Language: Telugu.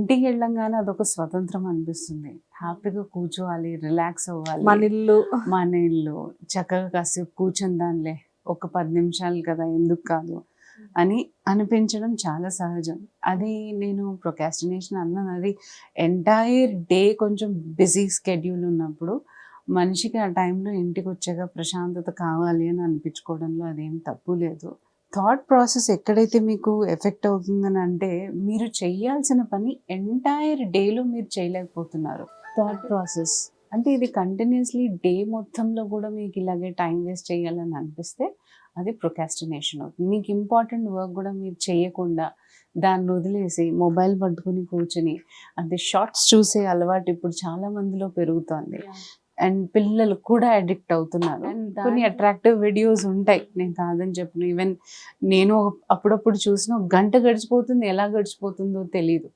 ఇంటికి వెళ్ళంగానే అదొక స్వతంత్రం అనిపిస్తుంది. హ్యాపీగా కూర్చోవాలి, రిలాక్స్ అవ్వాలి. మన ఇల్లు చక్కగా కాసేపు కూర్చుందాంలే, ఒక 10 నిమిషాలు కదా ఎందుకు కాదు అని అనిపించడం చాలా సహజం. అది నేను ప్రొకాస్టినేషన్ అన్నాను. అది ఎంటైర్ డే కొంచెం బిజీ స్కెడ్యూల్ ఉన్నప్పుడు మనిషికి ఆ టైంలో ఇంటికి వచ్చాక ప్రశాంతత కావాలి అని అనిపించుకోవడంలో అదేం తప్పు లేదు. థాట్ ప్రాసెస్ ఎక్కడైతే మీకు ఎఫెక్ట్ అవుతుందని అంటే, మీరు చేయాల్సిన పని ఎంటైర్ డేలో మీరు చేయలేకపోతున్నారు. థాట్ ప్రాసెస్ అంటే ఇది కంటిన్యూస్లీ డే మొత్తంలో కూడా మీకు ఇలాగే టైం వేస్ట్ చేయాలని అనిపిస్తే అది ప్రొకాస్టినేషన్ అవుతుంది. మీకు ఇంపార్టెంట్ వర్క్ కూడా మీరు చేయకుండా దాన్ని వదిలేసి మొబైల్ పట్టుకుని కూర్చుని అది షార్ట్స్ చూసే అలవాటు ఇప్పుడు చాలా మందిలో పెరుగుతోంది. అండ్ పిల్లలు కూడా అడిక్ట్ అవుతున్నారు. అండ్ కొన్ని అట్రాక్టివ్ వీడియోస్ ఉంటాయి, నేను కాదని చెప్పను. ఈవెన్ నేను అప్పుడప్పుడు చూసిన 1 గంట గడిచిపోతుంది, ఎలా గడిచిపోతుందో తెలియదు.